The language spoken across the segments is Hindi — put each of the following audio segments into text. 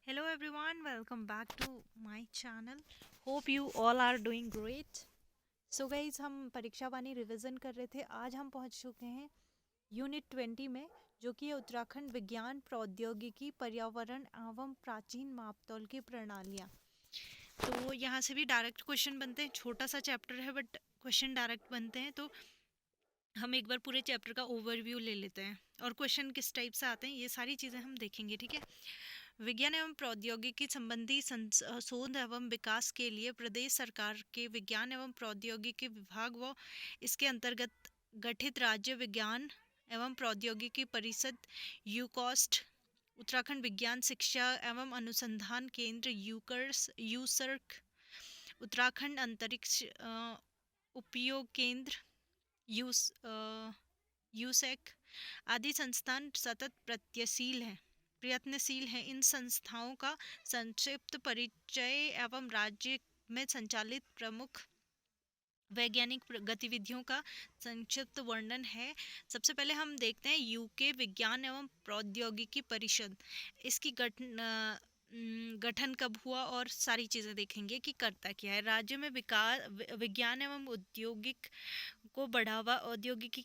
Hello everyone, welcome back to my channel. Hope you all are doing great. So guys, हम परीक्षा वाणी रिवीजन कर रहे थे. आज हम पहुंच चुके हैं यूनिट 20 में, जो कि है उत्तराखंड विज्ञान प्रौद्योगिकी पर्यावरण एवं प्राचीन मापतौल की प्रणालियाँ. तो यहाँ से भी डायरेक्ट क्वेश्चन बनते हैं. छोटा सा चैप्टर है बट क्वेश्चन डायरेक्ट बनते हैं. तो हम एक बार पूरे चैप्टर का ओवरव्यू ले लेते हैं और क्वेश्चन किस टाइप से आते हैं ये सारी चीज़ें हम देखेंगे. ठीक है. विज्ञान एवं प्रौद्योगिकी संबंधी शोध एवं विकास के लिए प्रदेश सरकार के विज्ञान एवं प्रौद्योगिकी विभाग व इसके अंतर्गत गठित राज्य विज्ञान एवं प्रौद्योगिकी परिषद यूकॉस्ट, उत्तराखंड विज्ञान शिक्षा एवं अनुसंधान केंद्र यूसर्क, उत्तराखंड अंतरिक्ष उपयोग केंद्र यूसेक आदि संस्थान सतत प्रयत्नशील हैं. इन संस्थाओं का संक्षिप्त परिचय एवं राज्य में संचालित प्रमुख वैज्ञानिक गतिविधियों का संक्षिप्त वर्णन है. सबसे पहले हम देखते हैं यूके विज्ञान एवं प्रौद्योगिकी परिषद. इसकी गठन कब हुआ और सारी चीज़ें देखेंगे कि करता क्या है. राज्य में विकास विज्ञान एवं औद्योगिकी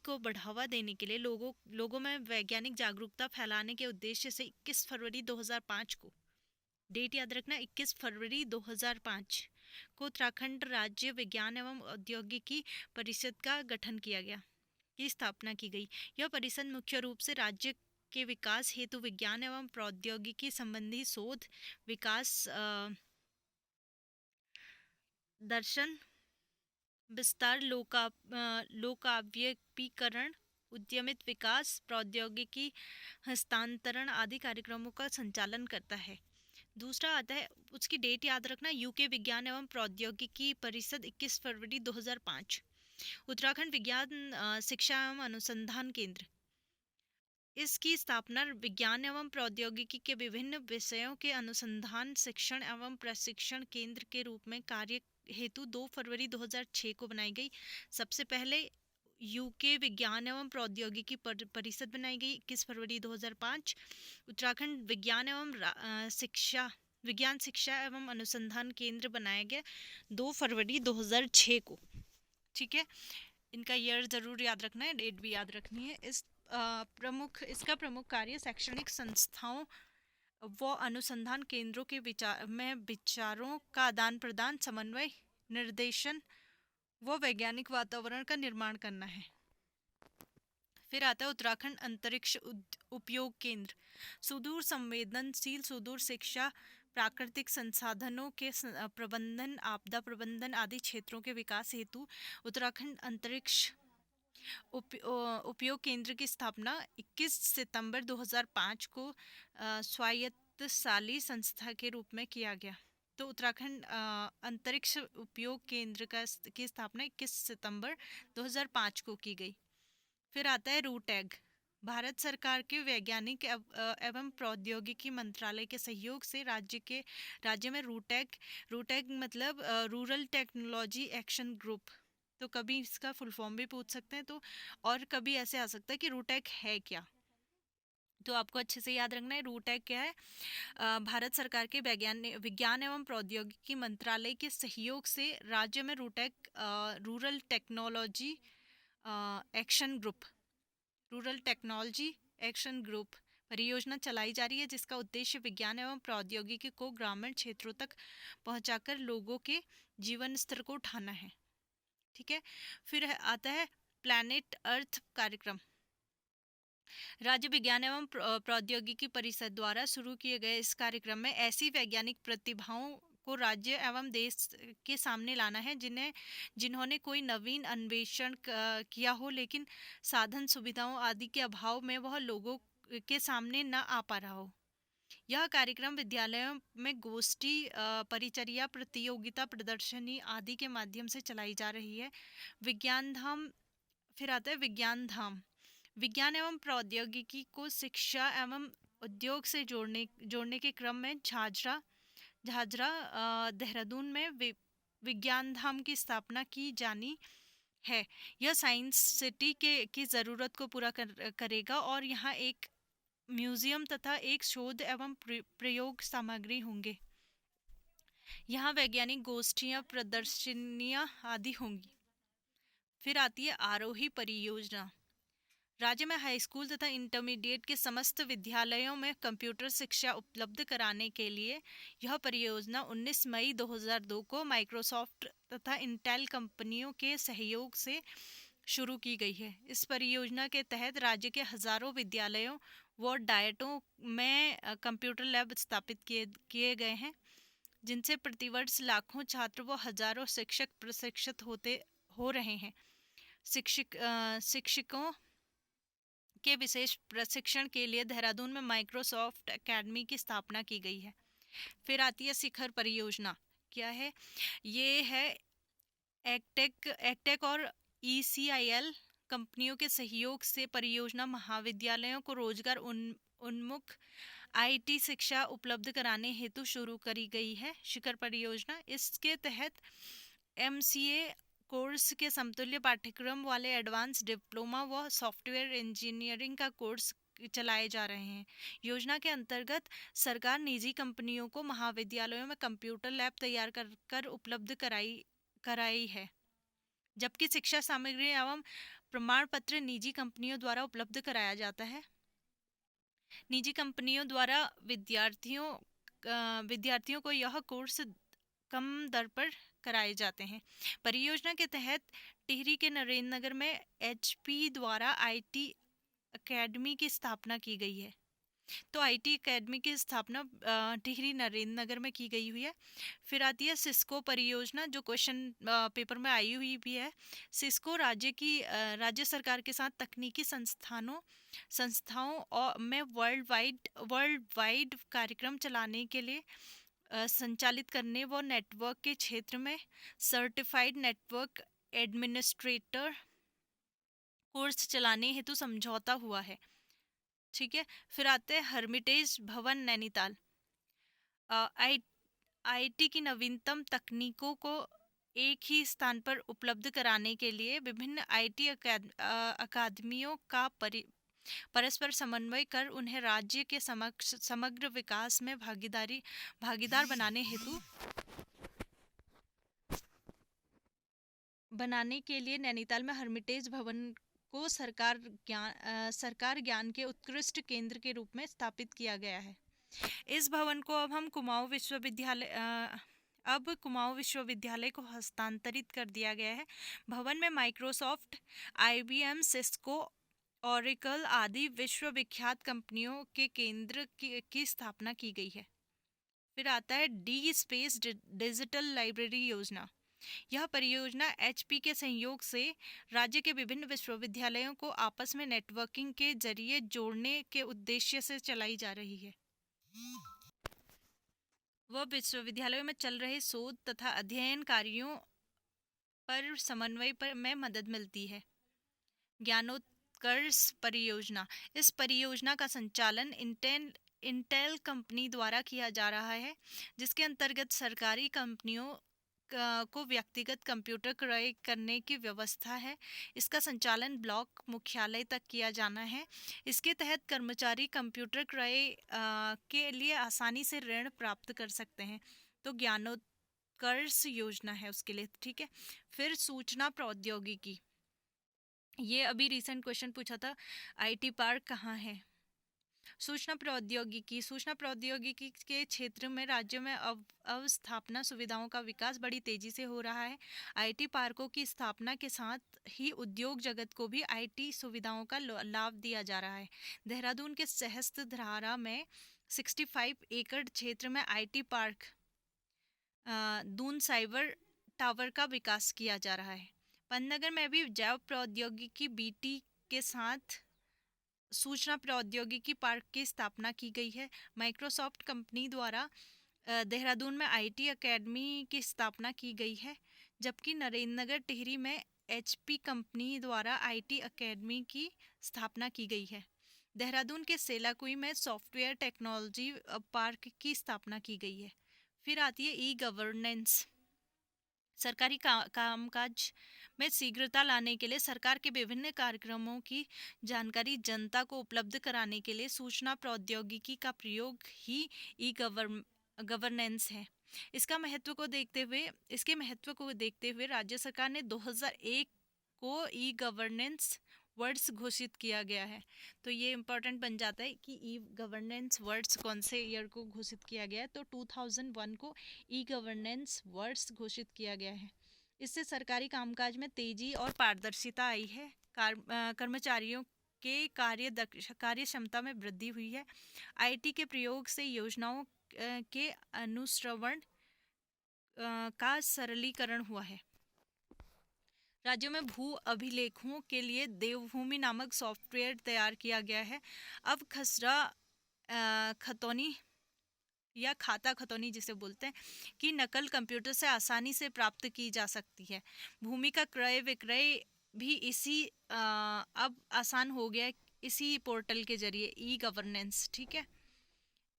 को बढ़ावा देने के लिए लोगों में वैज्ञानिक जागरूकता फैलाने के उद्देश्य से 21 फरवरी 2005 को, डेट याद रखना, 21 फरवरी 2005 को उत्तराखंड राज्य विज्ञान एवं औद्योगिकी परिषद का गठन किया गया, की स्थापना की गई. यह परिषद मुख्य रूप से राज्य के विकास हेतु विज्ञान एवं प्रौद्योगिकी संबंधी शोध, विकास, दर्शन विस्तार, लोकाभिमुखीकरण, उद्यमित विकास, प्रौद्योगिकी हस्तांतरण आदि कार्यक्रमों का संचालन करता है. दूसरा आता है, उसकी डेट याद रखना, यूके विज्ञान एवं प्रौद्योगिकी परिषद 21 फरवरी 2005. उत्तराखंड विज्ञान शिक्षा एवं अनुसंधान केंद्र. इसकी स्थापना विज्ञान एवं प्रौद्योगिकी के विभिन्न विषयों के अनुसंधान, शिक्षण एवं प्रशिक्षण केंद्र के रूप में कार्य हेतु 2 फरवरी 2006 को बनाई गई. सबसे पहले यूके विज्ञान एवं प्रौद्योगिकी परिषद बनाई गई 21 फरवरी 2005. उत्तराखंड विज्ञान शिक्षा एवं अनुसंधान केंद्र बनाया गया 2 फरवरी 2006 को. ठीक है. इनका ईयर ज़रूर याद रखना है, डेट भी याद रखनी है. इसका प्रमुख कार्य शैक्षणिक संस्थाओं व अनुसंधान केंद्रों के विचारों का आदान प्रदान, समन्वय, निर्देशन व वैज्ञानिक वातावरण का निर्माण करना है. फिर आता है उत्तराखंड अंतरिक्ष उपयोग केंद्र. सुदूर संवेदनशील, सुदूर शिक्षा, प्राकृतिक संसाधनों के प्रबंधन, आपदा प्रबंधन आदि क्षेत्रों के विकास हेतु उत्तराखंड अंतरिक्ष उपयोग केंद्र की स्थापना 21 सितंबर 2005 को स्वायत्तशासी संस्था के रूप में किया गया. तो उत्तराखंड अंतरिक्ष उपयोग केंद्र की स्थापना 21 सितंबर 2005 को की गई. फिर आता है रूटैग. भारत सरकार के वैज्ञानिक एवं प्रौद्योगिकी मंत्रालय के सहयोग से राज्य में रूटैग मतलब रूरल टेक्नोलॉजी एक्शन ग्रुप. तो कभी इसका फुल फॉर्म भी पूछ सकते हैं, तो और कभी ऐसे आ सकता है कि रूटैग है क्या. तो आपको अच्छे से याद रखना है रूटैग क्या है. भारत सरकार के विज्ञान एवं प्रौद्योगिकी मंत्रालय के सहयोग से राज्य में रूटैग रूरल टेक्नोलॉजी एक्शन ग्रुप परियोजना चलाई जा रही है, जिसका उद्देश्य विज्ञान एवं प्रौद्योगिकी को ग्रामीण क्षेत्रों तक पहुंचाकर लोगों के जीवन स्तर को उठाना है. ठीक है. फिर आता है प्लैनेट अर्थ कार्यक्रम. राज्य विज्ञान एवं प्रौद्योगिकी परिषद द्वारा शुरू किए गए इस कार्यक्रम में ऐसी वैज्ञानिक प्रतिभाओं को राज्य एवं देश के सामने लाना है जिन्होंने कोई नवीन अन्वेषण किया हो, लेकिन साधन सुविधाओं आदि के अभाव में वह लोगों के सामने न आ पा रहा हो. यह कार्यक्रम विद्यालयों में गोष्ठी, परिचर्या, प्रतियोगिता, प्रदर्शनी आदि के माध्यम से चलाई जा रही है. विज्ञान धाम. फिर आता है विज्ञान धाम. विज्ञान एवं प्रौद्योगिकी को शिक्षा एवं उद्योग से जोड़ने के क्रम में झाझरा देहरादून में विज्ञान धाम की स्थापना की जानी है. यह साइंस सिटी की ज़रूरत को पूरा करेगा और यहाँ एक म्यूजियम तथा एक शोध एवं प्रयोग सामग्री होंगे। यहाँ वैज्ञानिक गोष्ठियाँ, प्रदर्शनियाँ आदि होंगी। फिर आती है आरोही परियोजना। राज्य में हाई स्कूल तथा इंटरमीडिएट के समस्त विद्यालयों में कंप्यूटर शिक्षा उपलब्ध कराने के लिए यह परियोजना 19 मई 2002 को माइक्रोसॉफ्ट तथा इंटेल कंपनियों के सहयोग से शुरू की गई है। इस परियोजना के तहत राज्य के हजारों विद्यालयों व डायटों में कंप्यूटर लैब स्थापित किए गए हैं, जिनसे प्रतिवर्ष लाखों छात्र व हजारों शिक्षक प्रशिक्षित हो रहे हैं। शिक्षकों के विशेष प्रशिक्षण के लिए देहरादून में माइक्रोसॉफ्ट एकेडमी की स्थापना की गई है। फिर आती है शिखर परियोजना। क्या है ये? है एक्टेक और ECIL कंपनियों के सहयोग से परियोजना महाविद्यालयों को रोजगार उन्मुख IT शिक्षा उपलब्ध कराने हेतु शुरू करी गई है शिखर परियोजना। इसके तहत MCA कोर्स के समतुल्य पाठ्यक्रम वाले एडवांस डिप्लोमा व सॉफ्टवेयर इंजीनियरिंग का कोर्स चलाए जा रहे हैं। योजना के अंतर्गत सरकार निजी कंपनियों को महाविद्यालयों में कंप्यूटर लैब तैयार कर उपलब्ध कराई है, जबकि शिक्षा सामग्री एवं प्रमाण पत्र निजी कंपनियों द्वारा उपलब्ध कराया जाता है। निजी कंपनियों द्वारा विद्यार्थियों को यह कोर्स कम दर पर कराए जाते हैं। परियोजना के तहत टिहरी के नरेंद्र नगर में HP द्वारा IT अकेडमी की स्थापना की गई है। तो IT अकेडमी की स्थापना टिहरी नरेंद्र नगर में की गई हुई है। फिर आती है सिस्को परियोजना, जो क्वेश्चन पेपर में आई हुई भी है। सिस्को राज्य सरकार के साथ तकनीकी संस्थाओं और में वर्ल्ड वाइड कार्यक्रम चलाने के लिए संचालित करने व नेटवर्क के क्षेत्र में सर्टिफाइड नेटवर्क एडमिनिस्ट्रेटर कोर्स चलाने हेतु समझौता हुआ है। ठीक है। फिर आते हैं हर्मिटेज भवन नैनीताल। IT की नवीनतम तकनीकों को एक ही स्थान पर उपलब्ध कराने के लिए विभिन्न IT अकादमियों का परस्पर समन्वय कर उन्हें राज्य के समग्र विकास में भागीदार बनाने के लिए नैनीताल में हर्मिटेज भवन को सरकार ज्ञान के उत्कृष्ट केंद्र के रूप में स्थापित किया गया है। इस भवन को अब कुमाऊं विश्वविद्यालय को हस्तांतरित कर दिया गया है। भवन में माइक्रोसॉफ्ट, IBM, सिस्को, ओरेकल आदि विश्वविख्यात कंपनियों के केंद्र की स्थापना की गई है। फिर आता है डी स्पेस डिजिटल लाइब्रेरी योजना। यह परियोजना HP के सहयोग से राज्य के विभिन्न विश्वविद्यालयों को आपस में नेटवर्किंग के जरिए जोड़ने के उद्देश्य से चलाई जा रही है। वह विश्वविद्यालयों में चल रहे शोध तथा अध्ययन कार्यों पर समन्वय में मदद मिलती है। ज्ञानोत्कर्ष परियोजना। इस परियोजना का संचालन इंटेल कंपनी द्वारा किया जा रहा है, जिसके अंतर्गत सरकारी कंपनियों को व्यक्तिगत कंप्यूटर क्रय करने की व्यवस्था है। इसका संचालन ब्लॉक मुख्यालय तक किया जाना है। इसके तहत कर्मचारी कंप्यूटर क्रय के लिए आसानी से ऋण प्राप्त कर सकते हैं। तो ज्ञानोत्कर्ष योजना है उसके लिए। ठीक है। फिर सूचना प्रौद्योगिकी। ये अभी रिसेंट क्वेश्चन पूछा था, IT पार्क कहाँ है। सूचना प्रौद्योगिकी के क्षेत्र में राज्य में अवस्थापना सुविधाओं का विकास बड़ी तेजी से हो रहा है। IT पार्कों की स्थापना के साथ ही उद्योग जगत को भी IT सुविधाओं का लाभ दिया जा रहा है। देहरादून के सहस्त्रधारा में 65 एकड़ क्षेत्र में IT park Doon cyber tower का विकास किया जा रहा है। पंतनगर में भी जैव प्रौद्योगिकी BT के साथ सूचना प्रौद्योगिकी पार्क की स्थापना की गई है। माइक्रोसॉफ्ट कंपनी द्वारा देहरादून में IT अकेडमी की स्थापना की गई है, जबकि नरेंद्र नगर टिहरी में HP कंपनी द्वारा IT अकेडमी की स्थापना की गई है। देहरादून के सेलाकुई में सॉफ्टवेयर टेक्नोलॉजी पार्क की स्थापना की गई है। फिर आती है ई गवर्नेंस। सरकारी कामकाज में शीघ्रता लाने के लिए सरकार के विभिन्न कार्यक्रमों की जानकारी जनता को उपलब्ध कराने के लिए सूचना प्रौद्योगिकी का प्रयोग ही ई गवर्नेंस है। इसके महत्व को देखते हुए राज्य सरकार ने 2001 को ई गवर्नेंस वर्ड्स घोषित किया गया है। तो ये इम्पोर्टेंट बन जाता है कि ई गवर्नेंस वर्ड्स कौन से ईयर को घोषित किया गया है। तो 2001 को ई गवर्नेंस वर्ड्स घोषित किया गया है। इससे सरकारी कामकाज में तेजी और पारदर्शिता आई है। कर्मचारियों के कार्य क्षमता में वृद्धि हुई है। आईटी के प्रयोग से योजनाओं के अनुश्रवण का सरलीकरण हुआ है। राज्यों में भू अभिलेखों के लिए देवभूमि नामक सॉफ्टवेयर तैयार किया गया है। अब खसरा खतौनी या खाता खतौनी जिसे बोलते हैं कि नकल कंप्यूटर से आसानी से प्राप्त की जा सकती है। भूमि का क्रय विक्रय भी इसी अब आसान हो गया इसी पोर्टल के जरिए, ई गवर्नेंस। ठीक है,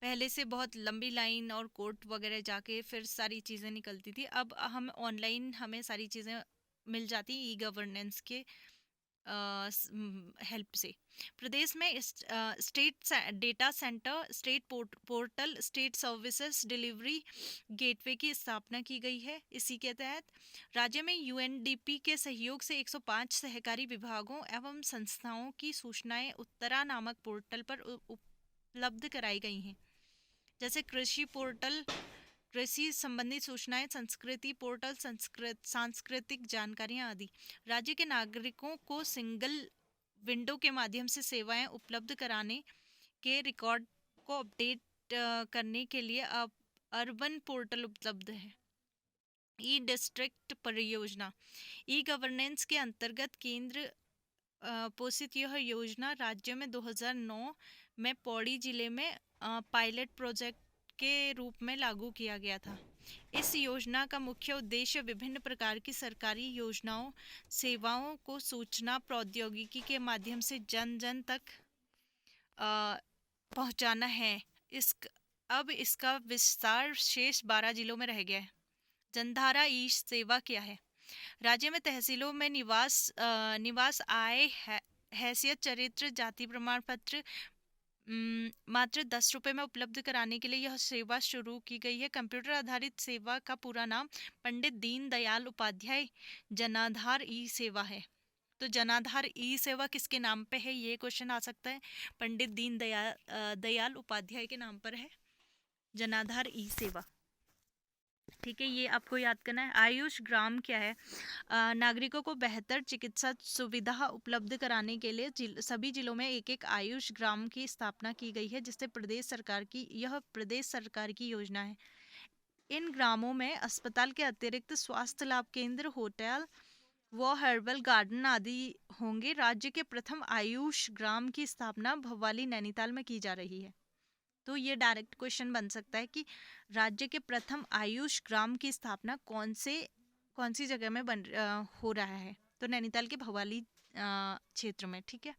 पहले से बहुत लंबी लाइन और कोर्ट वगैरह जाके फिर सारी चीज़ें निकलती थी। अब हम ऑनलाइन हमें सारी चीज़ें मिल जाती ई गवर्नेंस के हेल्प से। प्रदेश में state data centre, state portal, state services delivery gateway की स्थापना की गई है। इसी के तहत राज्य में यूएनडीपी के सहयोग से 105 सहकारी विभागों एवं संस्थाओं की सूचनाएं उत्तरा नामक पोर्टल पर उपलब्ध कराई गई हैं। जैसे कृषि पोर्टल, कृषि संबंधी सूचनाएं, संस्कृति पोर्टल, सांस्कृतिक जानकारियां आदि। राज्य के नागरिकों को सिंगल विंडो के माध्यम से सेवाएं उपलब्ध कराने के रिकॉर्ड को अपडेट करने के लिए अब अर्बन पोर्टल उपलब्ध है। ई डिस्ट्रिक्ट परियोजना, ई गवर्नेंस के अंतर्गत केंद्र पोषित यह योजना राज्य में 2009 में पौड़ी जिले में पायलट प्रोजेक्ट के रूप में लागू किया गया था। इस योजना का मुख्य उद्देश्य विभिन्न प्रकार की सरकारी योजनाओं, सेवाओं को सूचना प्रौद्योगिकी के माध्यम से जन जन तक पहुंचाना है। अब इसका विस्तार शेष 12 जिलों में रह गया है। जनधारा ई सेवा क्या है? राज्य में तहसीलों में निवास आय, हैसियत, चरित्र, जाति प्रमाण पत्र मात्र 10 रुपये में उपलब्ध कराने के लिए यह सेवा शुरू की गई है। कंप्यूटर आधारित सेवा का पूरा नाम पंडित दीनदयाल उपाध्याय जनाधार ई सेवा है। तो जनाधार ई सेवा किसके नाम पे है, ये क्वेश्चन आ सकता है। पंडित दयाल उपाध्याय के नाम पर है जनाधार ई सेवा। ठीक है, ये आपको याद करना है। आयुष ग्राम क्या है? नागरिकों को बेहतर चिकित्सा सुविधा उपलब्ध कराने के लिए सभी जिलों में एक एक आयुष ग्राम की स्थापना की गई है, जिससे प्रदेश सरकार की योजना है। इन ग्रामों में अस्पताल के अतिरिक्त स्वास्थ्य लाभ केंद्र, होटल व हर्बल गार्डन आदि होंगे। राज्य के प्रथम आयुष ग्राम की स्थापना भवाली, नैनीताल में की जा रही है। तो ये डायरेक्ट क्वेश्चन बन सकता है कि राज्य के प्रथम आयुष ग्राम की स्थापना कौन सी जगह में हो रहा है? तो नैनीताल के भवाली क्षेत्र में। ठीक है,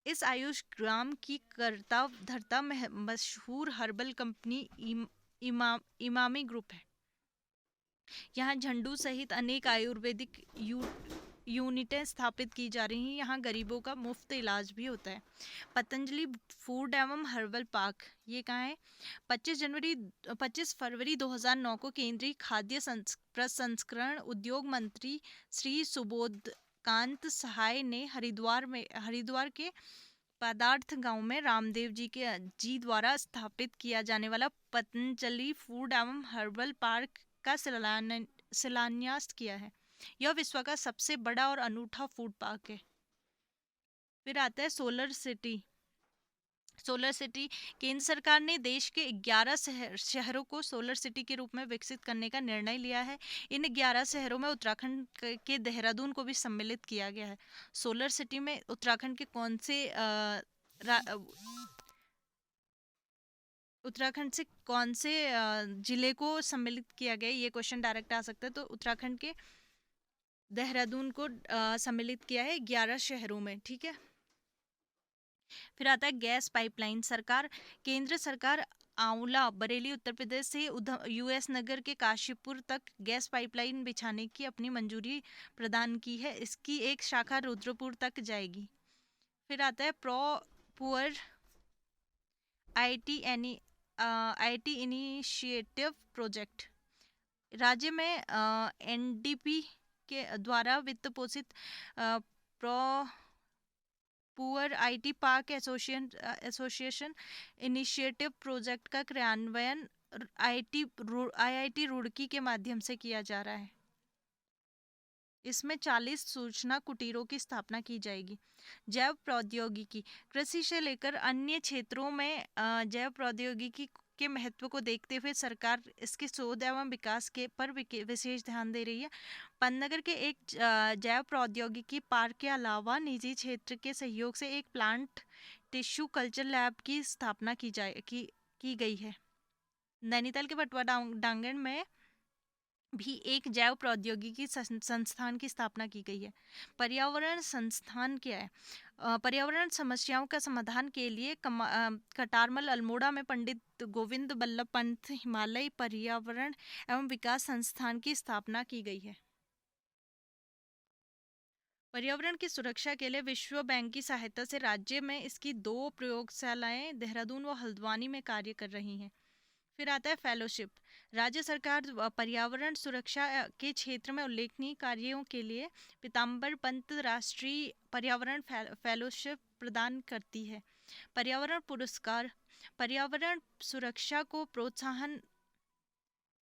इस आयुष ग्राम की कर्ता धर्ता मशहूर हर्बल कंपनी इमामी ग्रुप है। यहाँ झंडू सहित अनेक आयुर्वेदिक यूनिटें स्थापित की जा रही हैं। यहाँ गरीबों का मुफ्त इलाज भी होता है। पतंजलि फूड एवं हर्बल पार्क, ये कहाँ है? 25 फरवरी 2009 को केंद्रीय खाद्य प्रसंस्करण उद्योग मंत्री श्री सुबोधकांत सहाय ने हरिद्वार के पदार्थ गांव में रामदेव जी द्वारा स्थापित किया जाने वाला पतंजलि फूड एवं हर्बल पार्क का शिलान्यास किया है। यह विश्व का सबसे बड़ा और अनूठा फूड पार्क है। फिर आता है सोलर सिटी। केंद्र सरकार ने देश के 11 शहरों को सोलर सिटी के रूप में विकसित करने का निर्णय लिया है। इन 11 शहरों में उत्तराखंड के देहरादून को भी सम्मिलित किया गया है। सोलर सिटी में उत्तराखंड के कौन से जिले को सम्मिलित किया गया, ये क्वेश्चन डायरेक्ट आ सकता है। तो उत्तराखंड के देहरादून को सम्मिलित किया है 11 शहरों में। ठीक है, फिर आता है गैस पाइपलाइन। केंद्र सरकार आंवला बरेली उत्तर प्रदेश से यूएस नगर के काशीपुर तक गैस पाइपलाइन बिछाने की अपनी मंजूरी प्रदान की है। इसकी एक शाखा रुद्रपुर तक जाएगी। फिर आता है pro poor IT IT initiative project. राज्य में एनडीपी के द्वारा वित्त पोषित pro poor IT park association initiative project का क्रियान्वयन आईआईटी रुड़की के माध्यम से किया जा रहा है। इसमें 40 सूचना कुटीरों की स्थापना की जाएगी। जैव प्रौद्योगिकी कृषि से लेकर अन्य क्षेत्रों में जैव प्रौद्योगिकी के महत्व को देखते हुए सरकार इसके शोध एवं विकास के पर विशेष ध्यान दे रही है। पन्नगर के एक जैव प्रौद्योगिकी पार्क के अलावा निजी क्षेत्र के सहयोग से एक प्लांट टिश्यू कल्चर लैब की स्थापना की गई है। नैनीताल के बटवा डांगण में भी एक जैव प्रौद्योगिकी संस्थान की स्थापना की गई है। पर्यावरण संस्थान क्या है? पर्यावरण समस्याओं का समाधान के लिए कटारमल अल्मोड़ा में पंडित गोविंद बल्लभ पंत हिमालय पर्यावरण एवं विकास संस्थान की स्थापना की गई है। पर्यावरण की सुरक्षा के लिए विश्व बैंक की सहायता से राज्य में इसकी 2 प्रयोगशालाएं देहरादून व हल्द्वानी में कार्य कर रही हैं। फिर आता है फेलोशिप। राज्य सरकार पर्यावरण सुरक्षा के क्षेत्र में उल्लेखनीय कार्यों के लिए पीताम्बर पंत राष्ट्रीय पर्यावरण फेलोशिप प्रदान करती है। पर्यावरण पुरस्कार पर्यावरण सुरक्षा को प्रोत्साहन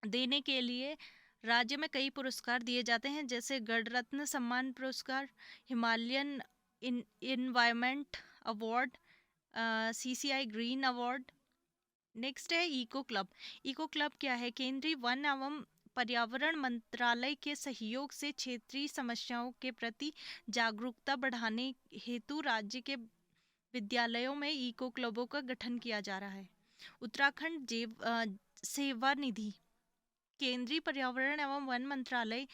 देने के लिए राज्य में कई पुरस्कार दिए जाते हैं, जैसे गणरत्न सम्मान पुरस्कार, Himalayan environment award, CCI green award. Next है इको क्लब। इको क्लब क्या है? केंद्रीय वन एवं पर्यावरण मंत्रालय के सहयोग से क्षेत्रीय समस्याओं के प्रति जागरूकता बढ़ाने हेतु राज्य के विद्यालयों में इको क्लबों का गठन किया जा रहा है। उत्तराखंड सेवा निधि केंद्रीय पर्यावरण एवं वन मंत्रालय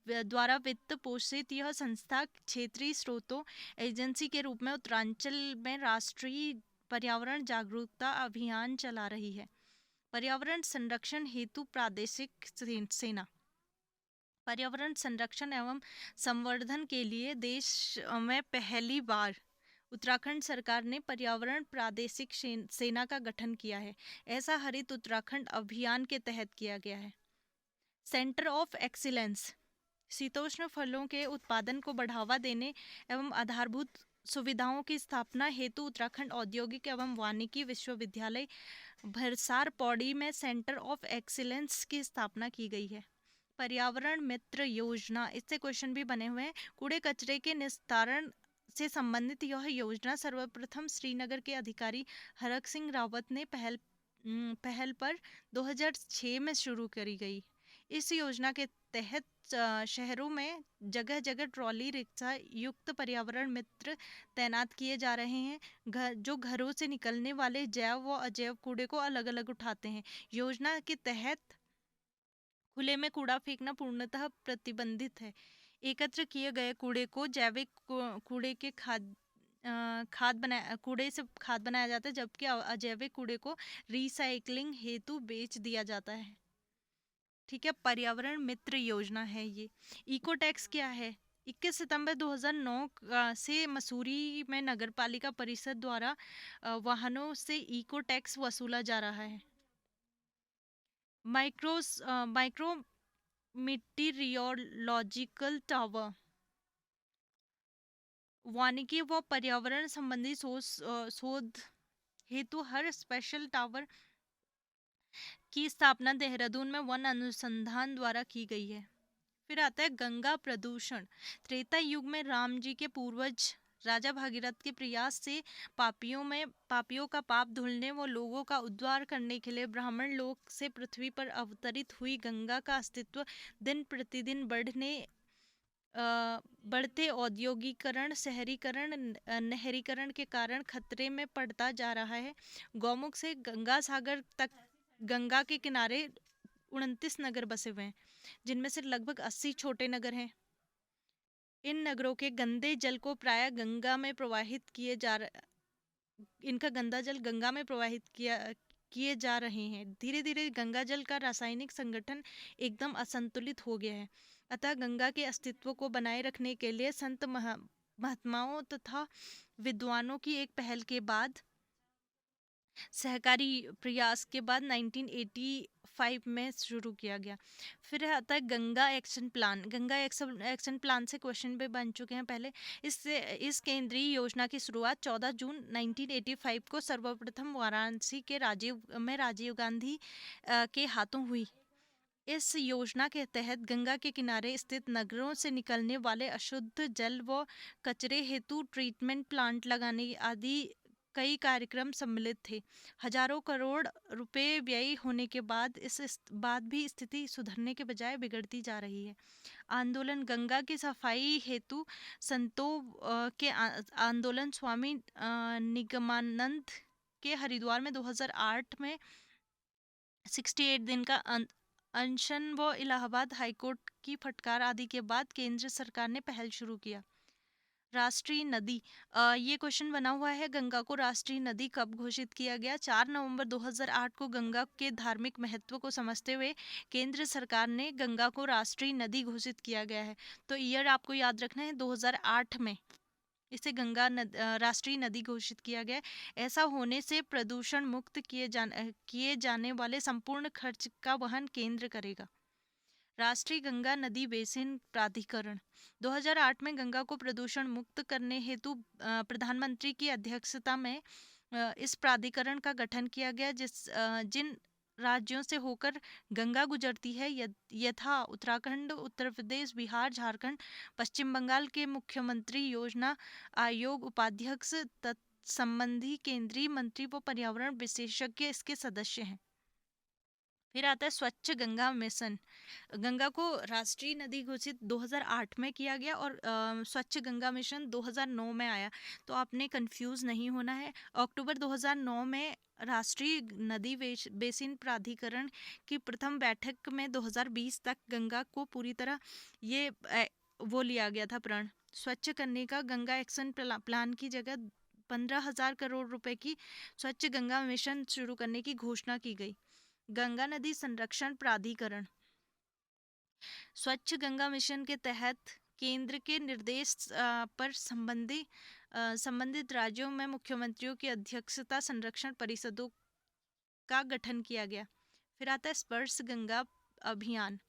द्वारा वित्त पोषित यह संस्था क्षेत्रीय स्रोतों एजेंसी के रूप में उत्तरांचल में राष्ट्रीय पर्यावरण जागरूकता अभियान चला रही है। पर्यावरण संरक्षण हेतु प्रादेशिक सेना पर्यावरण संरक्षण एवं संवर्धन के लिए देश में पहली बार उत्तराखंड सरकार ने पर्यावरण प्रादेशिक सेना का गठन किया है। ऐसा हरित उत्तराखंड अभियान के तहत किया गया है। सेंटर ऑफ एक्सीलेंस शीतोष्ण फलों के उत्पादन को बढ़ावा देने एवं आधारभूत सुविधाओं की स्थापना हेतु उत्तराखंड औद्योगिक एवं वानिकी विश्वविद्यालय भरसार पौड़ी में सेंटर ऑफ एक्सीलेंस की स्थापना की गई है। पर्यावरण मित्र योजना, इससे क्वेश्चन भी बने हुए हैं। कूड़े कचरे के निस्तारण से संबंधित यह योजना सर्वप्रथम श्रीनगर के अधिकारी हरक सिंह रावत ने पहल पर 2006 में शुरू करी गई। इस योजना के तहत शहरों में जगह जगह ट्रॉली रिक्शा युक्त पर्यावरण मित्र तैनात किए जा रहे हैं, जो घरों से निकलने वाले जैव व अजैव कूड़े को अलग अलग उठाते हैं। योजना के तहत खुले में कूड़ा फेंकना पूर्णतः प्रतिबंधित है। एकत्र किए गए कूड़े को जैविक कूड़े के कूड़े से खाद बनाया जाता है, जबकि अजैविक कूड़े को रिसाइकलिंग हेतु बेच दिया जाता है। ठीक है, पर्यावरण मित्र योजना है ये। इको टैक्स क्या है? 21 सितंबर 2009 से मसूरी में नगरपालिका परिषद द्वारा वाहनों से इको टैक्स वसूला जा रहा है। माइक्रो मीटीरियोलॉजिकल टावर वानिकी व पर्यावरण संबंधी शोध हेतु हर स्पेशल टावर की स्थापना देहरादून में वन अनुसंधान द्वारा की गई है। फिर आता है गंगा प्रदूषण। त्रेता युग में राम जी के पूर्वज राजा भागीरथ के प्रयास से पापियों का पाप धुलने व लोगों का उद्धार करने के लिए ब्राह्मण लोक से पृथ्वी पर अवतरित हुई गंगा का अस्तित्व दिन प्रतिदिन बढ़ते औद्योगिकरण, शहरीकरण, नहरीकरण के कारण खतरे में पड़ता जा रहा है। गौमुख से गंगा सागर तक गंगा के किनारे 29 नगर बसे हुए हैं, जिनमें से लगभग 80 छोटे नगर हैं। इन नगरों के गंदे जल को प्रायः गंगा में प्रवाहित इनका गंदा जल गंगा में प्रवाहित किए जा रहे हैं। धीरे धीरे गंगा जल का रासायनिक संगठन एकदम असंतुलित हो गया है। अतः गंगा के अस्तित्व को बनाए रखने के लिए संत महात्माओं तथा विद्वानों की एक पहल के बाद, सहकारी प्रयास के बाद 1985 में शुरू किया गया। फिर आता है Ganga action plan. Ganga action plan से क्वेश्चन भी बन चुके हैं पहले। इस केंद्रीय योजना की शुरुआत 14 जून 1985 को सर्वप्रथम वाराणसी के राजीव गांधी के हाथों हुई। इस योजना के तहत गंगा के किनारे स्थित नगरों से निकलने वाले अशुद्ध जल व कचरे हेतु ट्रीटमेंट प्लांट लगाने आदि कई कार्यक्रम सम्मिलित थे। हजारों करोड़ रुपए व्यय होने के बाद बाद भी स्थिति सुधरने के बजाय बिगड़ती जा रही है। आंदोलन गंगा की सफाई हेतु संतों के आंदोलन स्वामी निगमानंद के हरिद्वार में 2008 में 68 दिन का अनशन व इलाहाबाद हाईकोर्ट की फटकार आदि के बाद केंद्र सरकार ने पहल शुरू किया। राष्ट्रीय नदी, ये क्वेश्चन बना हुआ है, गंगा को राष्ट्रीय नदी कब घोषित किया गया? 4 नवंबर 2008 को गंगा के धार्मिक महत्व को समझते हुए केंद्र सरकार ने गंगा को राष्ट्रीय नदी घोषित किया गया है। तो ईयर आपको याद रखना है, 2008 में इसे राष्ट्रीय नदी घोषित किया गया। ऐसा होने से प्रदूषण मुक्त किए जाने वाले संपूर्ण खर्च का वहन केंद्र करेगा। राष्ट्रीय गंगा नदी बेसिन प्राधिकरण 2008 में गंगा को प्रदूषण मुक्त करने हेतु प्रधानमंत्री की अध्यक्षता में इस प्राधिकरण का गठन किया गया, जिन राज्यों से होकर गंगा गुजरती है यथा उत्तराखंड, उत्तर प्रदेश, बिहार, झारखंड, पश्चिम बंगाल के मुख्यमंत्री योजना आयोग उपाध्यक्ष संबंधी केंद्रीय मंत्री व पर्यावरण विशेषज्ञ इसके सदस्य हैं। फिर आता है स्वच्छ गंगा मिशन। गंगा को राष्ट्रीय नदी घोषित 2008 में किया गया और स्वच्छ गंगा मिशन 2009 में आया, तो आपने कंफ्यूज नहीं होना है। अक्टूबर 2009 में राष्ट्रीय नदी बेसिन प्राधिकरण की प्रथम बैठक में 2020 तक गंगा को पूरी तरह वो लिया गया था प्रण। स्वच्छ करने का गंगा एक्शन प्लान की जगह 15,000 करोड़ रुपए की स्वच्छ गंगा मिशन शुरू करने की घोषणा की गई। गंगा नदी संरक्षण प्राधिकरण स्वच्छ गंगा मिशन के तहत केंद्र के निर्देश पर संबंधित राज्यों में मुख्यमंत्रियों की अध्यक्षता संरक्षण परिषदों का गठन किया गया। फिर आता है स्पर्श गंगा अभियान।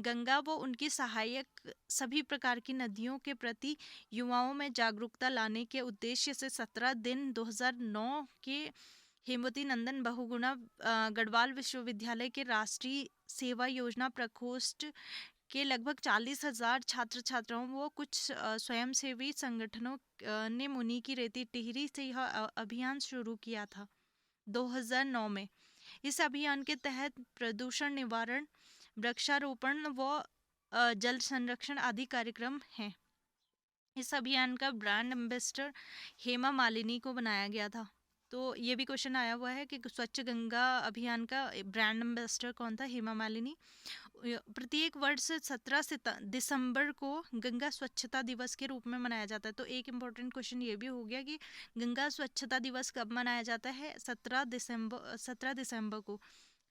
गंगा व उनकी सहायक सभी प्रकार की नदियों के प्रति युवाओं में जागरूकता लाने के उद्देश्य से 17 दिन 2009 के हेमवती नंदन बहुगुणा गढ़वाल विश्वविद्यालय के राष्ट्रीय सेवा योजना प्रकोष्ठ के लगभग 40,000 छात्र छात्राओं व कुछ स्वयंसेवी संगठनों ने मुनि की रेती टिहरी से यह अभियान शुरू किया था 2009 में। इस अभियान के तहत प्रदूषण निवारण, वृक्षारोपण व जल संरक्षण आदि कार्यक्रम हैं। इस अभियान का ब्रांड एम्बेसडर हेमा मालिनी को बनाया गया था। तो ये भी क्वेश्चन आया हुआ है कि स्वच्छ गंगा अभियान का ब्रांड एम्बेसडर कौन था? हेमा मालिनी। प्रत्येक वर्ष 17 दिसंबर को गंगा स्वच्छता दिवस के रूप में मनाया जाता है। तो एक इम्पोर्टेंट क्वेश्चन ये भी हो गया कि गंगा स्वच्छता दिवस कब मनाया जाता है? 17 दिसंबर को,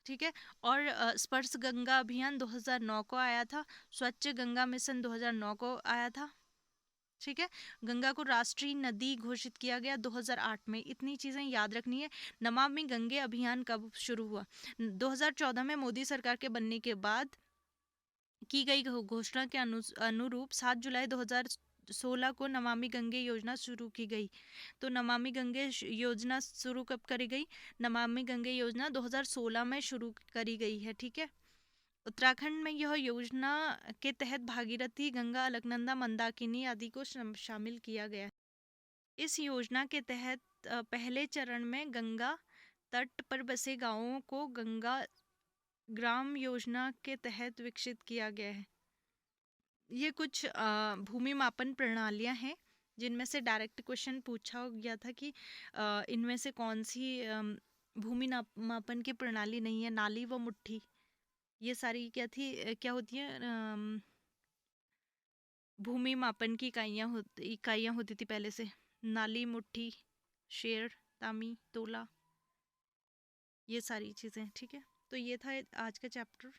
ठीक है। और स्पर्श गंगा अभियान 2009 को आया था। स्वच्छ गंगा मिशन 2009 को आया था, ठीक है। गंगा को राष्ट्रीय नदी घोषित किया गया 2008 में। इतनी चीज़ें याद रखनी है। नमामि गंगे अभियान कब शुरू हुआ? 2014 में मोदी सरकार के बनने के बाद की गई घोषणा के अनुरूप 7 जुलाई 2016 को नमामि गंगे योजना शुरू की गई। तो नमामि गंगे योजना शुरू कब करी गई? नमामि गंगे योजना 2016 में शुरू करी गई है, ठीक है। उत्तराखंड में यह योजना के तहत भागीरथी, गंगा, अलकनंदा, मंदाकिनी आदि को शामिल किया गया। इस योजना के तहत पहले चरण में गंगा तट पर बसे गांवों को गंगा ग्राम योजना के तहत विकसित किया गया है। ये कुछ भूमि मापन प्रणालियां हैं जिनमें से डायरेक्ट क्वेश्चन पूछा गया था कि इनमें से कौन सी भूमि मापन की प्रणाली नहीं है। नाली व मुट्ठी, ये सारी क्या होती है? भूमि मापन की इकाइयाँ होती थी पहले से। नाली, मुट्ठी, शेर, तामी, तोला, ये सारी चीज़ें, ठीक है। तो ये था आज का चैप्टर।